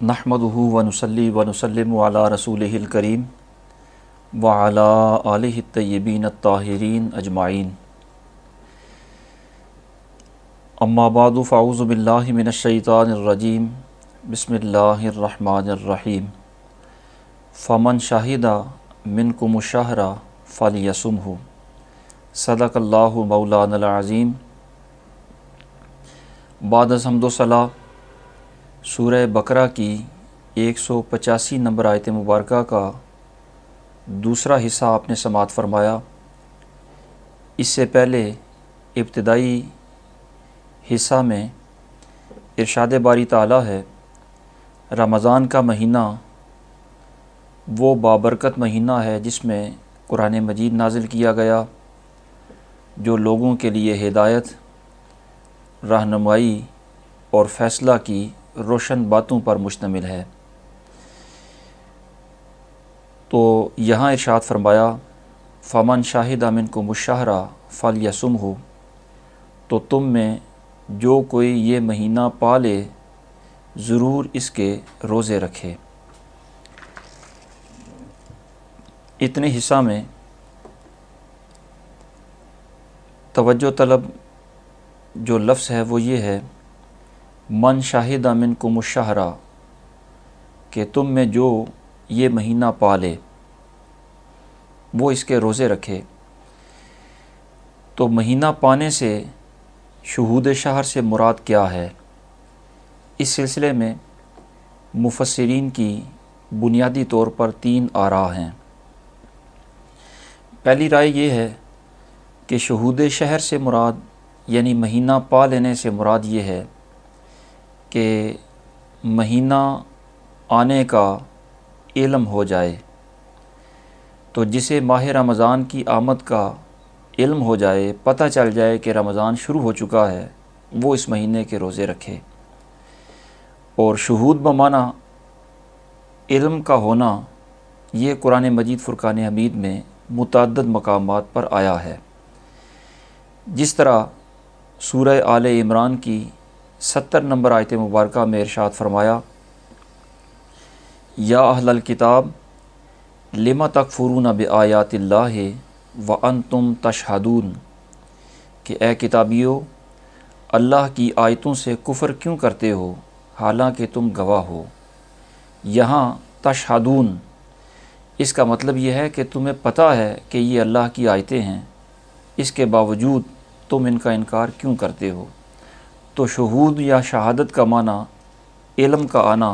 نحمدہ ونصلی ونسلم علی رسولہ الکریم وعلی آلہ الطیبین الطاہرین اجمعین، اما بعد فاعوذ باللہ من الشیطان الرجیم، بسم اللہ الرحمن الرحیم۔ فمن شہد منکم الشہر فلیصمہ، صدق اللہ مولانا العظیم۔ بعد از حمد و ثنا سورہ بقرہ کی 185 نمبر آیت مبارکہ کا دوسرا حصہ آپ نے سماعت فرمایا۔ اس سے پہلے ابتدائی حصہ میں ارشاد باری تعالیٰ ہے، رمضان کا مہینہ وہ بابرکت مہینہ ہے جس میں قرآن مجید نازل کیا گیا، جو لوگوں کے لیے ہدایت، رہنمائی اور فیصلہ کی روشن باتوں پر مشتمل ہے۔ تو یہاں ارشاد فرمایا، فمن شاہد منکم الشہر فلیصمہ، تو تم میں جو کوئی یہ مہینہ پالے ضرور اس کے روزے رکھے۔ اتنے حصہ میں توجہ طلب جو لفظ ہے وہ یہ ہے، من شاہد منکم الشہر، کہ تم میں جو یہ مہینہ پالے وہ اس کے روزے رکھے۔ تو مہینہ پانے سے شہود شہر سے مراد کیا ہے؟ اس سلسلے میں مفسرین کی بنیادی طور پر 3 آراء ہیں۔ پہلی رائے یہ ہے کہ شہود شہر سے مراد یعنی مہینہ پا لینے سے مراد یہ ہے کہ مہینہ آنے کا علم ہو جائے۔ تو جسے ماہ رمضان کی آمد کا علم ہو جائے، پتہ چل جائے کہ رمضان شروع ہو چکا ہے، وہ اس مہینے کے روزے رکھے۔ اور شہود بمعنی علم کا ہونا، یہ قرآن مجید فرقان حمید میں متعدد مقامات پر آیا ہے۔ جس طرح سورہ آل عمران کی 70 نمبر آیت مبارکہ میں ارشاد فرمایا، یا اہل الکتاب لم تکفرون بآیات اللہ وانتم تشہدون، کہ اے کتابیو، اللہ کی آیتوں سے کفر کیوں کرتے ہو حالانکہ تم گواہ ہو۔ یہاں تشہدون اس کا مطلب یہ ہے کہ تمہیں پتہ ہے کہ یہ اللہ کی آیتیں ہیں، اس کے باوجود تم ان کا انکار کیوں کرتے ہو۔ تو شہود یا شہادت کا معنی علم کا آنا،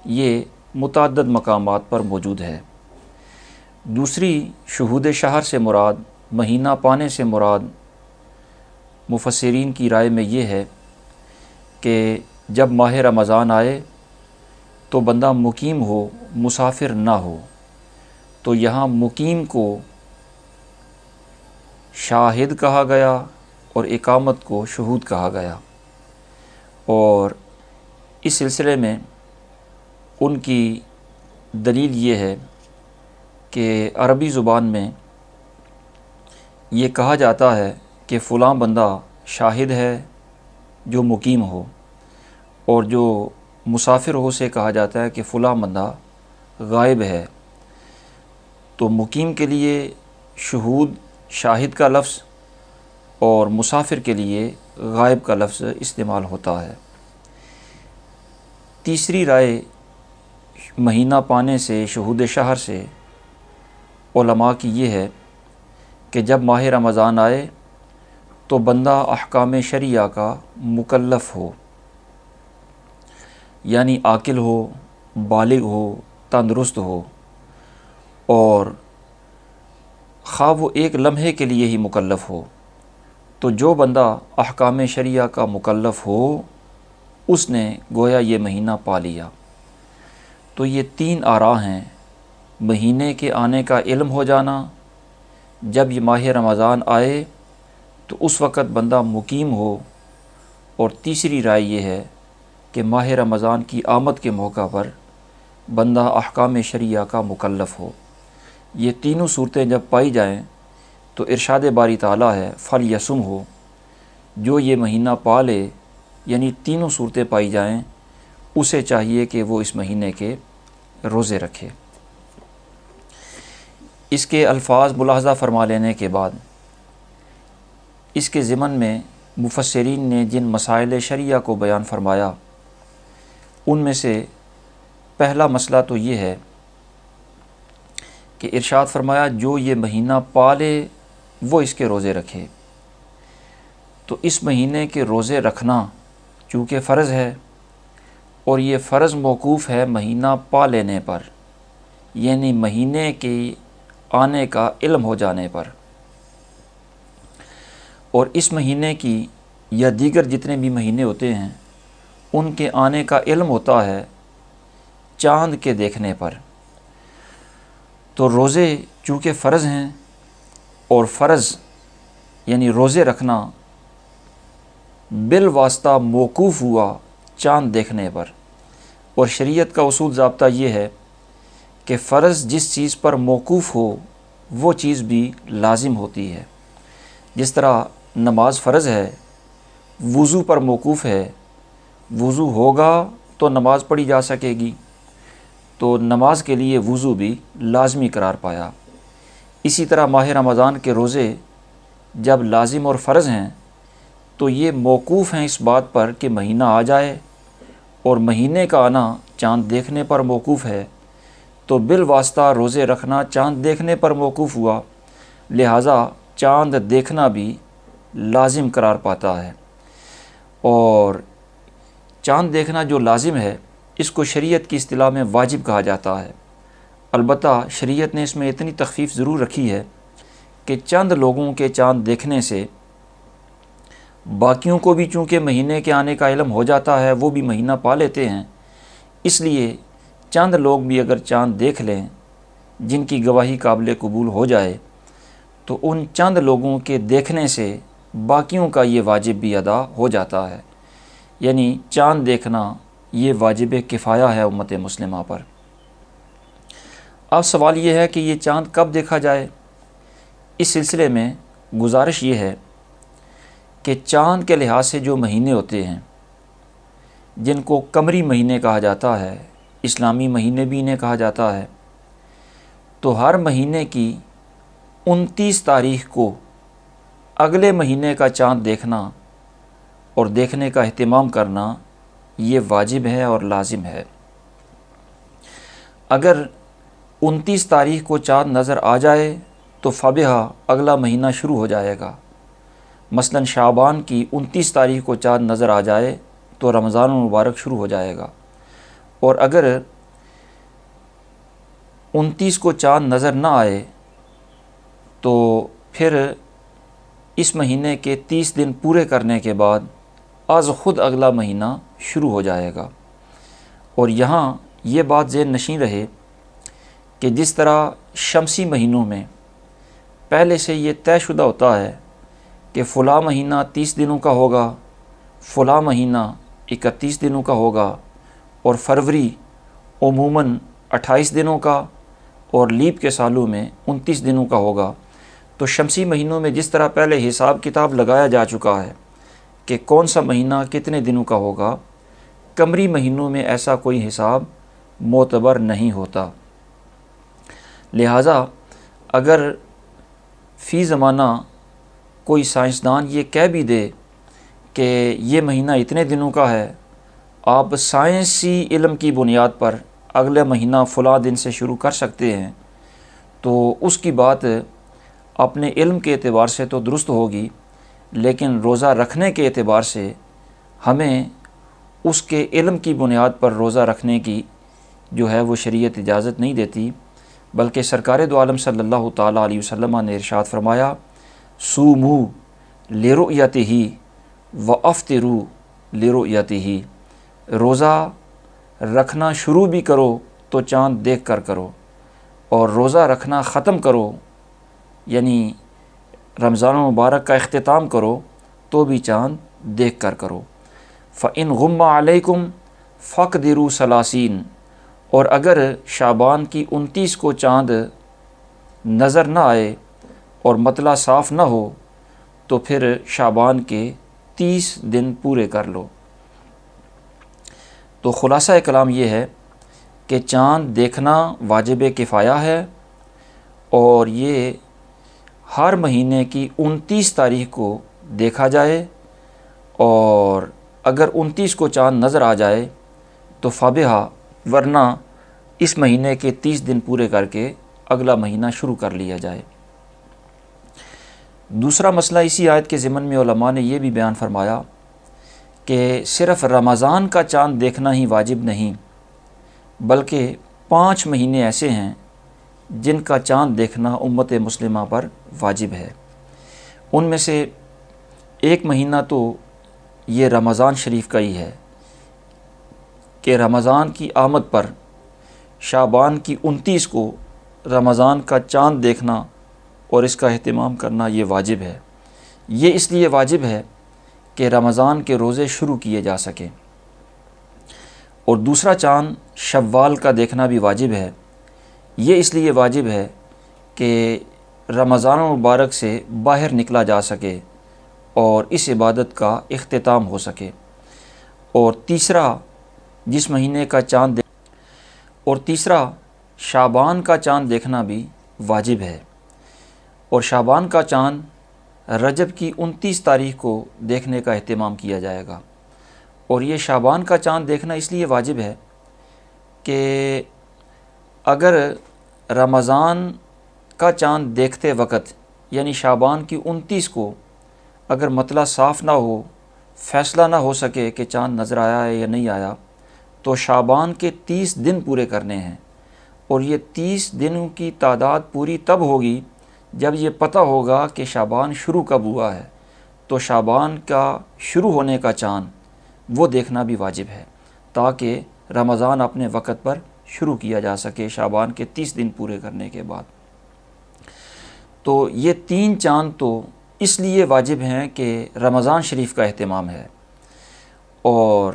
یہ متعدد مقامات پر موجود ہے۔ دوسری شہود شہر سے مراد، مہینہ پانے سے مراد مفسرین کی رائے میں یہ ہے کہ جب ماہ رمضان آئے تو بندہ مقیم ہو، مسافر نہ ہو۔ تو یہاں مقیم کو شاہد کہا گیا اور اقامت کو شہود کہا گیا۔ اور اس سلسلے میں ان کی دلیل یہ ہے کہ عربی زبان میں یہ کہا جاتا ہے کہ فلاں بندہ شاہد ہے جو مقیم ہو، اور جو مسافر ہو سے کہا جاتا ہے کہ فلاں بندہ غائب ہے۔ تو مقیم کے لیے شہود شاہد کا لفظ اور مسافر کے لیے غائب کا لفظ استعمال ہوتا ہے۔ تیسری رائے مہینہ پانے سے، شہود شہر سے علماء کی یہ ہے کہ جب ماہ رمضان آئے تو بندہ احکام شرعیہ کا مکلف ہو، یعنی عاقل ہو، بالغ ہو، تندرست ہو، اور خواہ وہ ایک لمحے کے لیے ہی مکلف ہو۔ تو جو بندہ احکام شرعیہ کا مکلف ہو، اس نے گویا یہ مہینہ پا لیا۔ تو یہ 3 آراء ہیں، مہینے کے آنے کا علم ہو جانا، جب یہ ماہ رمضان آئے تو اس وقت بندہ مقیم ہو، اور تیسری رائے یہ ہے کہ ماہ رمضان کی آمد کے موقع پر بندہ احکام شرعیہ کا مکلف ہو۔ یہ تینوں صورتیں جب پائی جائیں تو ارشاد باری تعالیٰ ہے، فلیصمہ، جو یہ مہینہ پا لے، یعنی تینوں صورتیں پائی جائیں اسے چاہیے کہ وہ اس مہینے کے روزے رکھے۔ اس کے الفاظ ملاحظہ فرما لینے کے بعد اس کے ضمن میں مفسرین نے جن مسائل شرعیہ کو بیان فرمایا ان میں سے پہلا مسئلہ تو یہ ہے کہ ارشاد فرمایا جو یہ مہینہ پالے وہ اس کے روزے رکھے۔ تو اس مہینے کے روزے رکھنا چونکہ فرض ہے اور یہ فرض موقوف ہے مہینہ پا لینے پر، یعنی مہینے کے آنے کا علم ہو جانے پر، اور اس مہینے کی یا دیگر جتنے بھی مہینے ہوتے ہیں ان کے آنے کا علم ہوتا ہے چاند کے دیکھنے پر۔ تو روزے چونکہ فرض ہیں اور فرض یعنی روزے رکھنا بالواسطہ موقوف ہوا چاند دیکھنے پر، اور شریعت کا اصول ضابطہ یہ ہے کہ فرض جس چیز پر موقوف ہو وہ چیز بھی لازم ہوتی ہے۔ جس طرح نماز فرض ہے، وضو پر موقوف ہے، وضو ہوگا تو نماز پڑھی جا سکے گی، تو نماز کے لیے وضو بھی لازمی قرار پایا۔ اسی طرح ماہ رمضان کے روزے جب لازم اور فرض ہیں تو یہ موقوف ہیں اس بات پر کہ مہینہ آ جائے، اور مہینے کا آنا چاند دیکھنے پر موقوف ہے، تو بالواسطہ روزے رکھنا چاند دیکھنے پر موقوف ہوا، لہٰذا چاند دیکھنا بھی لازم قرار پاتا ہے۔ اور چاند دیکھنا جو لازم ہے اس کو شریعت کی اصطلاح میں واجب کہا جاتا ہے۔ البتہ شریعت نے اس میں اتنی تخفیف ضرور رکھی ہے کہ چند لوگوں کے چاند دیکھنے سے باقیوں کو بھی چونکہ مہینے کے آنے کا علم ہو جاتا ہے، وہ بھی مہینہ پا لیتے ہیں، اس لیے چند لوگ بھی اگر چاند دیکھ لیں جن کی گواہی قابل قبول ہو جائے تو ان چند لوگوں کے دیکھنے سے باقیوں کا یہ واجب بھی ادا ہو جاتا ہے، یعنی چاند دیکھنا یہ واجب کفایہ ہے امت مسلمہ پر۔ اب سوال یہ ہے کہ یہ چاند کب دیکھا جائے؟ اس سلسلے میں گزارش یہ ہے کہ چاند کے لحاظ سے جو مہینے ہوتے ہیں جن کو قمری مہینے کہا جاتا ہے، اسلامی مہینے بھی انہیں کہا جاتا ہے، تو ہر مہینے کی 29 تاریخ کو اگلے مہینے کا چاند دیکھنا اور دیکھنے کا اہتمام کرنا یہ واجب ہے اور لازم ہے۔ اگر 29 تاریخ کو چاند نظر آ جائے تو فبہا اگلا مہینہ شروع ہو جائے گا۔ مثلا شعبان کی 29 تاریخ کو چاند نظر آ جائے تو رمضان المبارک شروع ہو جائے گا، اور اگر 29 کو چاند نظر نہ آئے تو پھر اس مہینے کے 30 دن پورے کرنے کے بعد از خود اگلا مہینہ شروع ہو جائے گا۔ اور یہاں یہ بات ذہن نشین رہے کہ جس طرح شمسی مہینوں میں پہلے سے یہ طے شدہ ہوتا ہے کہ فلاں مہینہ 30 دنوں کا ہوگا، فلاں مہینہ 31 دنوں کا ہوگا، اور فروری عموماً 28 دنوں کا اور لیپ کے سالوں میں 29 دنوں کا ہوگا، تو شمسی مہینوں میں جس طرح پہلے حساب کتاب لگایا جا چکا ہے کہ کون سا مہینہ کتنے دنوں کا ہوگا، قمری مہینوں میں ایسا کوئی حساب معتبر نہیں ہوتا۔ لہٰذا اگر فی زمانہ کوئی سائنسدان یہ کہہ بھی دے کہ یہ مہینہ اتنے دنوں کا ہے، آپ سائنسی علم کی بنیاد پر اگلے مہینہ فلاں دن سے شروع کر سکتے ہیں، تو اس کی بات اپنے علم کے اعتبار سے تو درست ہوگی، لیکن روزہ رکھنے کے اعتبار سے ہمیں اس کے علم کی بنیاد پر روزہ رکھنے کی جو ہے وہ شریعت اجازت نہیں دیتی، بلکہ سرکار دو عالم صلی اللہ تعالیٰ علیہ وسلم نے ارشاد فرمایا صوموا لرؤیتہ وافطروا لرؤیتہ، روزہ رکھنا شروع بھی کرو تو چاند دیکھ کر کرو، اور روزہ رکھنا ختم کرو یعنی رمضان المبارک کا اختتام کرو تو بھی چاند دیکھ کر کرو۔ فَإِنْ غُمَّ عَلَيْكُمْ فَاقْدِرُوا ثَلَاثِينَ، اور اگر شعبان کی 29 کو چاند نظر نہ آئے اور مطلع صاف نہ ہو تو پھر شعبان کے 30 دن پورے کر لو۔ تو خلاصہ کلام یہ ہے کہ چاند دیکھنا واجب کفایہ ہے، اور یہ ہر مہینے کی 29 تاریخ کو دیکھا جائے، اور اگر 29 کو چاند نظر آ جائے تو فابہا، ورنہ اس مہینے کے 30 دن پورے کر کے اگلا مہینہ شروع کر لیا جائے۔ دوسرا مسئلہ اسی آیت کے ضمن میں علماء نے یہ بھی بیان فرمایا کہ صرف رمضان کا چاند دیکھنا ہی واجب نہیں، بلکہ 5 مہینے ایسے ہیں جن کا چاند دیکھنا امت مسلمہ پر واجب ہے۔ ان میں سے ایک مہینہ تو یہ رمضان شریف کا ہی ہے کہ رمضان کی آمد پر شعبان کی 29 کو رمضان کا چاند دیکھنا اور اس کا اہتمام کرنا یہ واجب ہے۔ یہ اس لیے واجب ہے کہ رمضان کے روزے شروع کیے جا سکیں، اور دوسرا چاند شوال کا دیکھنا بھی واجب ہے۔ یہ اس لیے واجب ہے کہ رمضان المبارک سے باہر نکلا جا سکے اور اس عبادت کا اختتام ہو سکے۔ اور تیسرا شعبان کا چاند دیکھنا بھی واجب ہے، اور شعبان کا چاند رجب کی 29 تاریخ کو دیکھنے کا اہتمام کیا جائے گا۔ اور یہ شعبان کا چاند دیکھنا اس لیے واجب ہے کہ اگر رمضان کا چاند دیکھتے وقت یعنی شعبان کی 29 کو اگر مطلع صاف نہ ہو، فیصلہ نہ ہو سکے کہ چاند نظر آیا ہے یا نہیں آیا، تو شعبان کے 30 دن پورے کرنے ہیں، اور یہ 30 دنوں کی تعداد پوری تب ہوگی جب یہ پتہ ہوگا کہ شعبان شروع کب ہوا ہے۔ تو شعبان کا شروع ہونے کا چاند وہ دیکھنا بھی واجب ہے تاکہ رمضان اپنے وقت پر شروع کیا جا سکے شعبان کے 30 دن پورے کرنے کے بعد۔ تو یہ 3 چاند تو اس لیے واجب ہیں کہ رمضان شریف کا اہتمام ہے، اور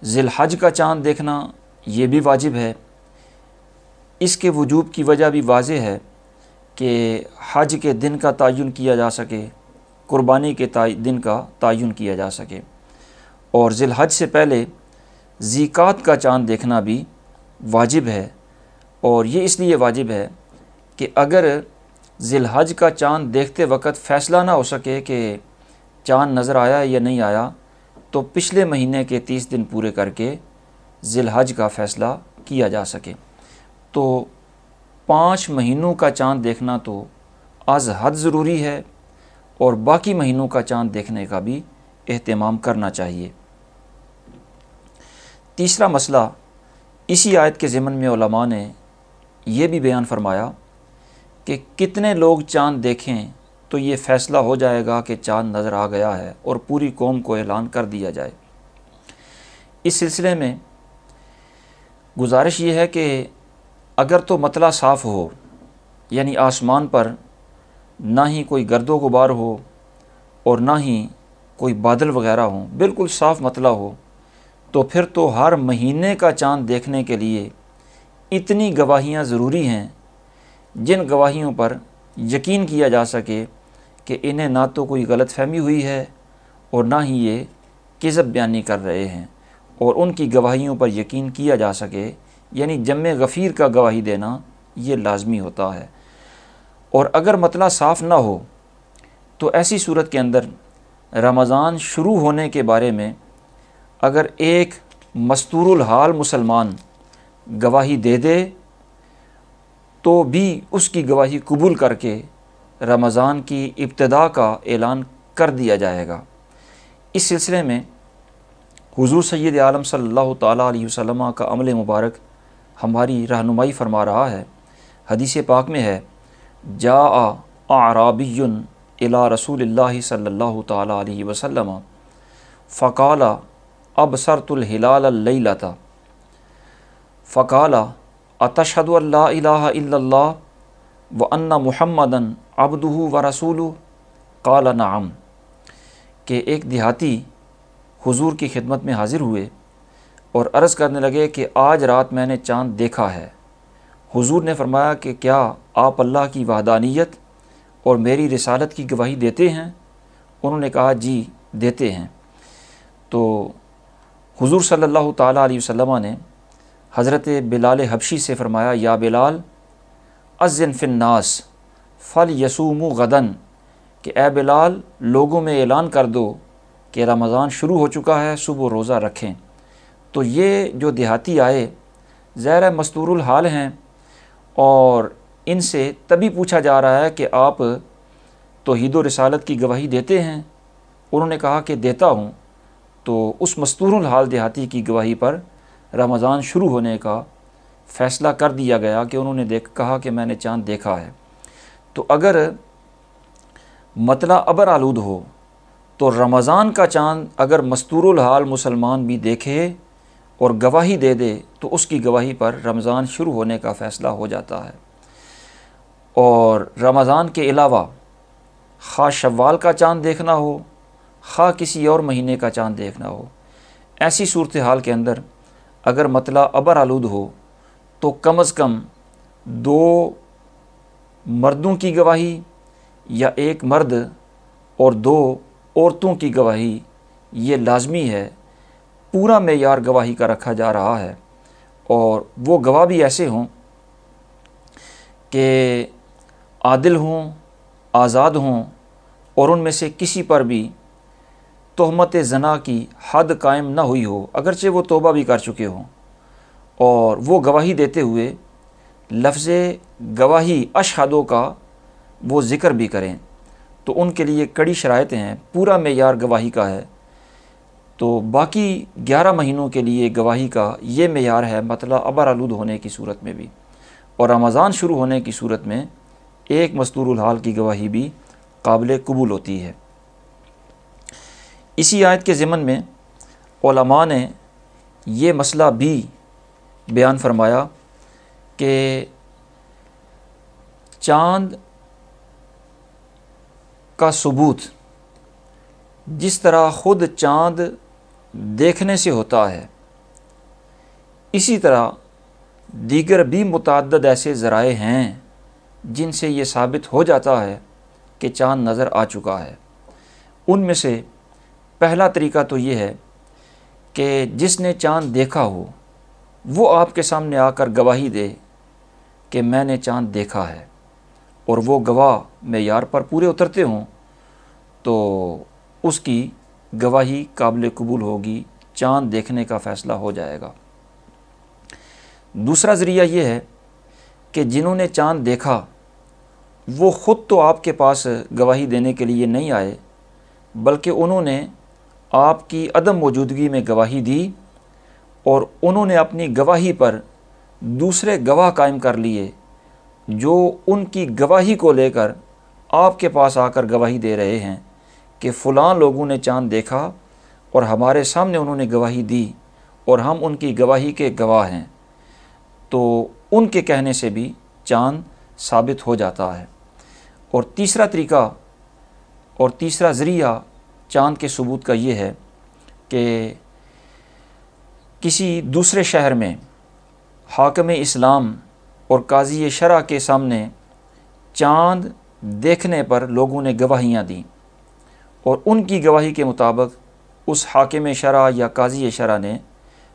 ذی الحج کا چاند دیکھنا یہ بھی واجب ہے۔ اس کے وجوب کی وجہ بھی واضح ہے کہ حج کے دن کا تعین کیا جا سکے، قربانی کے دن کا تعین کیا جا سکے، اور ذی الحج سے پہلے ذیقات کا چاند دیکھنا بھی واجب ہے۔ اور یہ اس لیے واجب ہے کہ اگر ذی الحج کا چاند دیکھتے وقت فیصلہ نہ ہو سکے کہ چاند نظر آیا یا نہیں آیا، تو پچھلے مہینے کے 30 دن پورے کر کے ذی الحج کا فیصلہ کیا جا سکے۔ تو 5 مہینوں کا چاند دیکھنا تو از حد ضروری ہے، اور باقی مہینوں کا چاند دیکھنے کا بھی اہتمام کرنا چاہیے۔ تیسرا مسئلہ اسی آیت کے ضمن میں علماء نے یہ بھی بیان فرمایا کہ کتنے لوگ چاند دیکھیں تو یہ فیصلہ ہو جائے گا کہ چاند نظر آ گیا ہے اور پوری قوم کو اعلان کر دیا جائے۔ اس سلسلے میں گزارش یہ ہے کہ اگر تو مطلع صاف ہو، یعنی آسمان پر نہ ہی کوئی گرد و غبار ہو اور نہ ہی کوئی بادل وغیرہ ہوں، بالکل صاف مطلع ہو، تو پھر تو ہر مہینے کا چاند دیکھنے کے لیے اتنی گواہیاں ضروری ہیں جن گواہیوں پر یقین کیا جا سکے کہ انہیں نہ تو کوئی غلط فہمی ہوئی ہے اور نہ ہی یہ کذب بیانی کر رہے ہیں، اور ان کی گواہیوں پر یقین کیا جا سکے، یعنی جمع غفیر کا گواہی دینا یہ لازمی ہوتا ہے۔ اور اگر مطلع صاف نہ ہو تو ایسی صورت کے اندر رمضان شروع ہونے کے بارے میں اگر ایک مستور الحال مسلمان گواہی دے دے تو بھی اس کی گواہی قبول کر کے رمضان کی ابتدا کا اعلان کر دیا جائے گا۔ اس سلسلے میں حضور سید عالم صلی اللہ تعالیٰ علیہ وسلم کا عمل مبارک ہماری رہنمائی فرما رہا ہے۔ حدیث پاک میں ہے، جاء اعرابی الی رسول اللہ صلی اللہ تعالیٰ علیہ وسلم فقال ابصرت الہلال اللیلۃ فقال اتشہد ان لا الہ الا اللہ وان محمدا عبدہ ورسولہ قال نعم، کہ ایک دیہاتی حضور کی خدمت میں حاضر ہوئے اور عرض کرنے لگے کہ آج رات میں نے چاند دیکھا ہے۔ حضور نے فرمایا کہ کیا آپ اللہ کی وحدانیت اور میری رسالت کی گواہی دیتے ہیں؟ انہوں نے کہا جی دیتے ہیں۔ تو حضور صلی اللہ تعالیٰ علیہ وسلم نے حضرت بلال حبشی سے فرمایا، یا بلال اذن فی الناس فلیصوموا غداً، کہ اے بلال لوگوں میں اعلان کر دو کہ رمضان شروع ہو چکا ہے، صبح روزہ رکھیں۔ تو یہ جو دیہاتی آئے ظاہر مستور الحال ہیں، اور ان سے تبھی پوچھا جا رہا ہے کہ آپ توحید و رسالت کی گواہی دیتے ہیں؟ انہوں نے کہا کہ دیتا ہوں۔ تو اس مستور الحال دیہاتی کی گواہی پر رمضان شروع ہونے کا فیصلہ کر دیا گیا کہ انہوں نے کہا کہ میں نے چاند دیکھا ہے۔ تو اگر مطلع ابر آلود ہو تو رمضان کا چاند اگر مستور الحال مسلمان بھی دیکھے اور گواہی دے دے تو اس کی گواہی پر رمضان شروع ہونے کا فیصلہ ہو جاتا ہے۔ اور رمضان کے علاوہ خواہ شوال کا چاند دیکھنا ہو، خواہ کسی اور مہینے کا چاند دیکھنا ہو، ایسی صورتحال کے اندر اگر مطلع ابر آلود ہو تو کم از کم 2 مردوں کی گواہی یا 1 مرد اور 2 عورتوں کی گواہی یہ لازمی ہے۔ پورا معیار گواہی کا رکھا جا رہا ہے، اور وہ گواہ بھی ایسے ہوں کہ عادل ہوں، آزاد ہوں، اور ان میں سے کسی پر بھی تہمت زنا کی حد قائم نہ ہوئی ہو، اگرچہ وہ توبہ بھی کر چکے ہوں، اور وہ گواہی دیتے ہوئے لفظ گواہی اشہدو کا وہ ذکر بھی کریں، تو ان کے لیے کڑی شرائطیں ہیں، پورا معیار گواہی کا ہے۔ تو باقی 11 مہینوں کے لیے گواہی کا یہ معیار ہے مطلع ابر آلود ہونے کی صورت میں بھی، اور رمضان شروع ہونے کی صورت میں 1 مستور الحال کی گواہی بھی قابل قبول ہوتی ہے۔ اسی آیت کے ضمن میں علماء نے یہ مسئلہ بھی بیان فرمایا کہ چاند کا ثبوت جس طرح خود چاند دیکھنے سے ہوتا ہے، اسی طرح دیگر بھی متعدد ایسے ذرائع ہیں جن سے یہ ثابت ہو جاتا ہے کہ چاند نظر آ چکا ہے۔ ان میں سے پہلا طریقہ تو یہ ہے کہ جس نے چاند دیکھا ہو وہ آپ کے سامنے آ کر گواہی دے کہ میں نے چاند دیکھا ہے، اور وہ گواہ معیار پر پورے اترتے ہوں تو اس کی گواہی قابل قبول ہوگی، چاند دیکھنے کا فیصلہ ہو جائے گا۔ دوسرا ذریعہ یہ ہے کہ جنہوں نے چاند دیکھا وہ خود تو آپ کے پاس گواہی دینے کے لیے نہیں آئے، بلکہ انہوں نے آپ کی عدم موجودگی میں گواہی دی، اور انہوں نے اپنی گواہی پر دوسرے گواہ قائم کر لیے جو ان کی گواہی کو لے کر آپ کے پاس آ کر گواہی دے رہے ہیں کہ فلاں لوگوں نے چاند دیکھا اور ہمارے سامنے انہوں نے گواہی دی اور ہم ان کی گواہی کے گواہ ہیں، تو ان کے کہنے سے بھی چاند ثابت ہو جاتا ہے۔ اور تیسرا طریقہ اور تیسرا ذریعہ چاند کے ثبوت کا یہ ہے کہ کسی دوسرے شہر میں حاکم اسلام اور قاضی شرع کے سامنے چاند دیکھنے پر لوگوں نے گواہیاں دیں، اور ان کی گواہی کے مطابق اس حاکم شرع یا قاضی شرع نے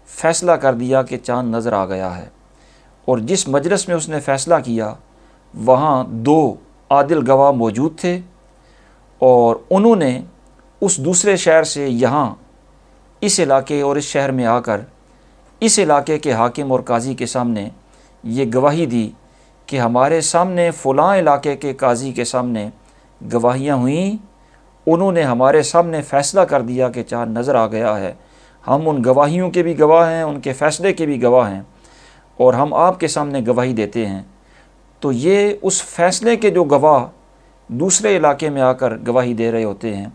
فیصلہ کر دیا کہ چاند نظر آ گیا ہے، اور جس مجلس میں اس نے فیصلہ کیا وہاں 2 عادل گواہ موجود تھے، اور انہوں نے اس دوسرے شہر سے یہاں اس علاقے اور اس شہر میں آ کر اس علاقے کے حاکم اور قاضی کے سامنے یہ گواہی دی کہ ہمارے سامنے فلاں علاقے کے قاضی کے سامنے گواہیاں ہوئیں، انہوں نے ہمارے سامنے فیصلہ کر دیا کہ چاند نظر آ گیا ہے، ہم ان گواہیوں کے بھی گواہ ہیں، ان کے فیصلے کے بھی گواہ ہیں، اور ہم آپ کے سامنے گواہی دیتے ہیں۔ تو یہ اس فیصلے کے جو گواہ دوسرے علاقے میں آ کر گواہی دے رہے ہوتے ہیں،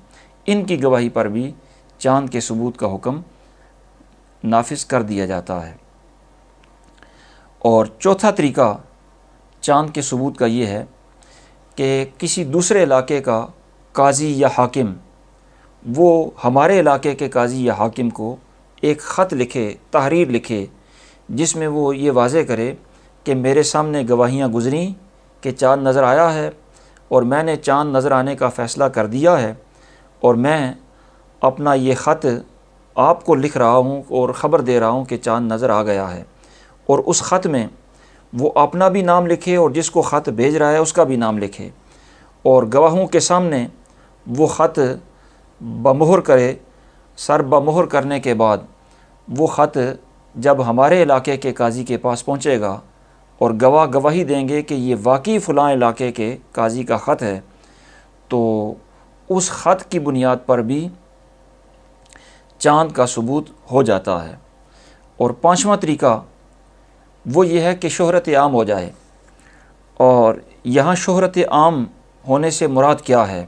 ان کی گواہی پر بھی چاند کے ثبوت کا حکم نافذ کر دیا جاتا ہے۔ اور چوتھا طریقہ چاند کے ثبوت کا یہ ہے کہ کسی دوسرے علاقے کا قاضی یا حاکم وہ ہمارے علاقے کے قاضی یا حاکم کو ایک خط لکھے، تحریر لکھے، جس میں وہ یہ واضح کرے کہ میرے سامنے گواہیاں گزریں کہ چاند نظر آیا ہے، اور میں نے چاند نظر آنے کا فیصلہ کر دیا ہے، اور میں اپنا یہ خط آپ کو لکھ رہا ہوں اور خبر دے رہا ہوں کہ چاند نظر آ گیا ہے، اور اس خط میں وہ اپنا بھی نام لکھے اور جس کو خط بھیج رہا ہے اس کا بھی نام لکھے، اور گواہوں کے سامنے وہ خط بمہر کرے۔ سر بمہر کرنے کے بعد وہ خط جب ہمارے علاقے کے قاضی کے پاس پہنچے گا اور گواہ گواہی دیں گے کہ یہ واقعی فلاں علاقے کے قاضی کا خط ہے، تو اس خط کی بنیاد پر بھی چاند کا ثبوت ہو جاتا ہے۔ اور پانچواں طریقہ وہ یہ ہے کہ شہرت عام ہو جائے، اور یہاں شہرت عام ہونے سے مراد کیا ہے،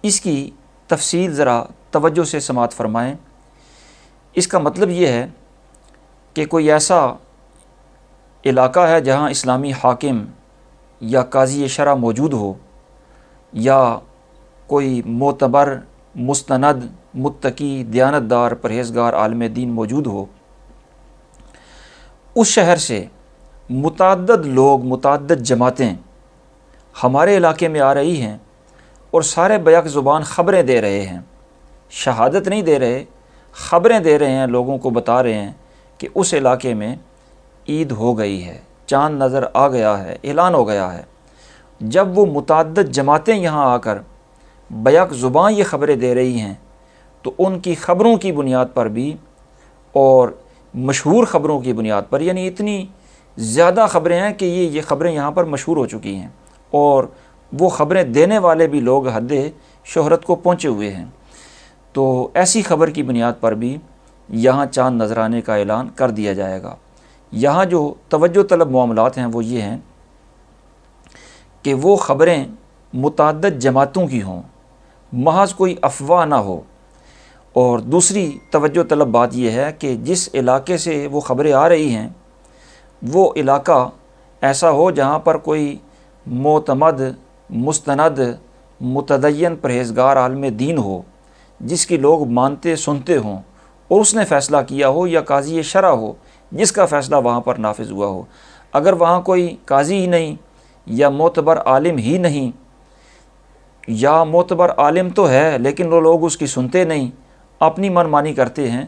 اس کی تفصیل ذرا توجہ سے سماعت فرمائیں۔ اس کا مطلب یہ ہے کہ کوئی ایسا علاقہ ہے جہاں اسلامی حاکم یا قاضی شرع موجود ہو، یا کوئی معتبر، مستند، متقی، دیانتدار، پرہیزگار عالم دین موجود ہو، اس شہر سے متعدد لوگ، متعدد جماعتیں ہمارے علاقے میں آ رہی ہیں اور سارے بیک زبان خبریں دے رہے ہیں، شہادت نہیں دے رہے، خبریں دے رہے ہیں، لوگوں کو بتا رہے ہیں کہ اس علاقے میں عید ہو گئی ہے، چاند نظر آ گیا ہے، اعلان ہو گیا ہے۔ جب وہ متعدد جماعتیں یہاں آ کر بیک زبان یہ خبریں دے رہی ہیں، تو ان کی خبروں کی بنیاد پر بھی اور مشہور خبروں کی بنیاد پر، یعنی اتنی زیادہ خبریں ہیں کہ یہ خبریں یہاں پر مشہور ہو چکی ہیں، اور وہ خبریں دینے والے بھی لوگ حد شہرت کو پہنچے ہوئے ہیں، تو ایسی خبر کی بنیاد پر بھی یہاں چاند نظر آنے کا اعلان کر دیا جائے گا۔ یہاں جو توجہ طلب معاملات ہیں وہ یہ ہیں کہ وہ خبریں متعدد جماعتوں کی ہوں، محض کوئی افواہ نہ ہو۔ اور دوسری توجہ طلب بات یہ ہے کہ جس علاقے سے وہ خبریں آ رہی ہیں وہ علاقہ ایسا ہو جہاں پر کوئی معتمد، مستند، متدین، پرہیزگار عالم دین ہو، جس کی لوگ مانتے سنتے ہوں، اور اس نے فیصلہ کیا ہو، یا قاضی شرع ہو جس کا فیصلہ وہاں پر نافذ ہوا ہو۔ اگر وہاں کوئی قاضی ہی نہیں، یا معتبر عالم ہی نہیں، یا معتبر عالم تو ہے لیکن وہ لوگ اس کی سنتے نہیں، اپنی من مانی کرتے ہیں،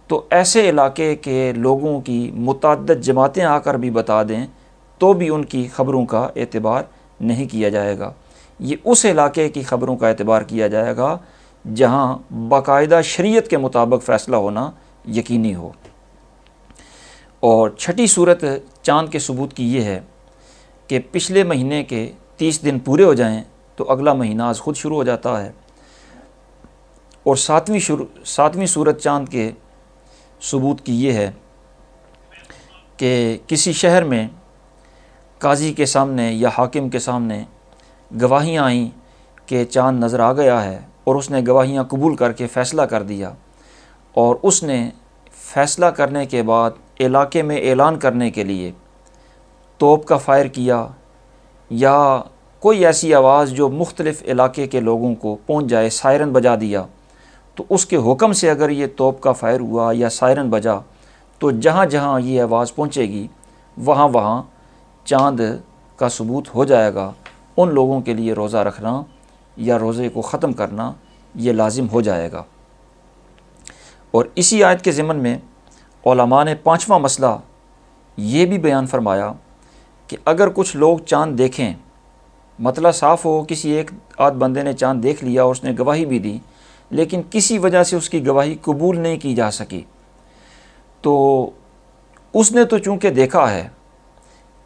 تو ایسے علاقے کے لوگوں کی متعدد جماعتیں آ کر بھی بتا دیں تو بھی ان کی خبروں کا اعتبار نہیں کیا جائے گا۔ یہ اس علاقے کی خبروں کا اعتبار کیا جائے گا جہاں باقاعدہ شریعت کے مطابق فیصلہ ہونا یقینی ہو۔ اور چھٹی صورت چاند کے ثبوت کی یہ ہے کہ پچھلے مہینے کے 30 دن پورے ہو جائیں تو اگلا مہینہ از خود شروع ہو جاتا ہے۔ اور ساتویں صورت چاند کے ثبوت کی یہ ہے کہ کسی شہر میں قاضی کے سامنے یا حاکم کے سامنے گواہیاں آئیں کہ چاند نظر آ گیا ہے، اور اس نے گواہیاں قبول کر کے فیصلہ کر دیا، اور اس نے فیصلہ کرنے کے بعد علاقے میں اعلان کرنے کے لیے توپ کا فائر کیا، یا کوئی ایسی آواز جو مختلف علاقے کے لوگوں کو پہنچ جائے، سائرن بجا دیا، تو اس کے حکم سے اگر یہ توپ کا فائر ہوا یا سائرن بجا تو جہاں جہاں یہ آواز پہنچے گی وہاں وہاں چاند کا ثبوت ہو جائے گا۔ ان لوگوں کے لیے روزہ رکھنا یا روزے کو ختم کرنا یہ لازم ہو جائے گا۔ اور اسی آیت کے ضمن میں علماء نے پانچواں مسئلہ یہ بھی بیان فرمایا کہ اگر کچھ لوگ چاند دیکھیں، مطلب صاف ہو، کسی ایک آدھ بندے نے چاند دیکھ لیا اور اس نے گواہی بھی دی، لیکن کسی وجہ سے اس کی گواہی قبول نہیں کی جا سکی، تو اس نے تو چونکہ دیکھا ہے،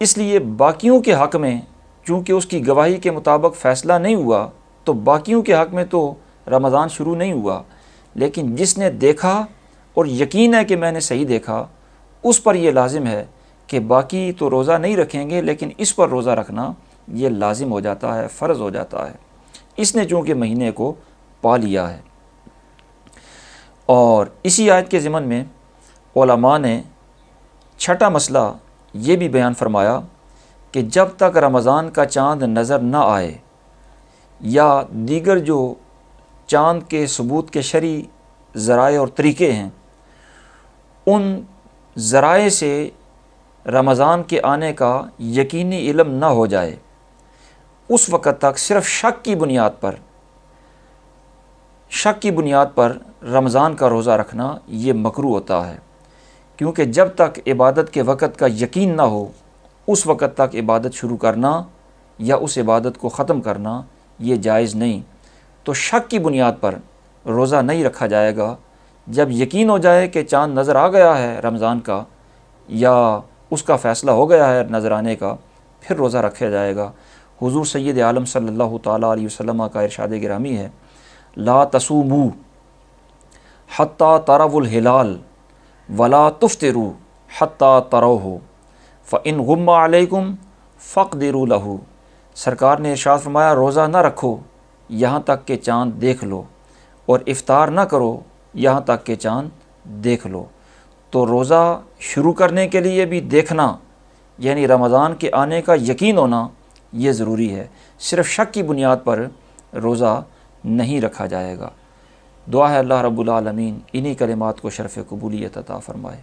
اس لیے باقیوں کے حق میں چونکہ اس کی گواہی کے مطابق فیصلہ نہیں ہوا، تو باقیوں کے حق میں تو رمضان شروع نہیں ہوا، لیکن جس نے دیکھا اور یقین ہے کہ میں نے صحیح دیکھا، اس پر یہ لازم ہے کہ باقی تو روزہ نہیں رکھیں گے لیکن اس پر روزہ رکھنا یہ لازم ہو جاتا ہے، فرض ہو جاتا ہے، اس نے چونکہ مہینے کو پا لیا ہے۔ اور اسی آیت کے ضمن میں علماء نے چھٹا مسئلہ یہ بھی بیان فرمایا کہ جب تک رمضان کا چاند نظر نہ آئے، یا دیگر جو چاند کے ثبوت کے شرعی ذرائع اور طریقے ہیں، ان ذرائع سے رمضان کے آنے کا یقینی علم نہ ہو جائے، اس وقت تک صرف شک کی بنیاد پر شک کی بنیاد پر رمضان کا روزہ رکھنا یہ مکروہ ہوتا ہے، کیونکہ جب تک عبادت کے وقت کا یقین نہ ہو اس وقت تک عبادت شروع کرنا یا اس عبادت کو ختم کرنا یہ جائز نہیں۔ تو شک کی بنیاد پر روزہ نہیں رکھا جائے گا۔ جب یقین ہو جائے کہ چاند نظر آ گیا ہے رمضان کا یا اس کا فیصلہ ہو گیا ہے نظر آنے کا، پھر روزہ رکھا جائے گا۔ حضور سید عالم صلی اللہ تعالیٰ علیہ وسلم کا ارشاد گرامی ہے، لا تصوموا حتی تروا الہلال ولا تفطروا حتی تروہ فإن غم علیکم فاقدروا لہ۔ سرکار نے ارشاد فرمایا روزہ نہ رکھو یہاں تک کہ چاند دیکھ لو، اور افطار نہ کرو یہاں تک کہ چاند دیکھ لو۔ تو روزہ شروع کرنے کے لیے بھی دیکھنا، یعنی رمضان کے آنے کا یقین ہونا یہ ضروری ہے۔ صرف شک کی بنیاد پر روزہ نہیں رکھا جائے گا۔ دعا ہے اللہ رب العالمین انہی کلمات کو شرف قبولیت عطا فرمائے۔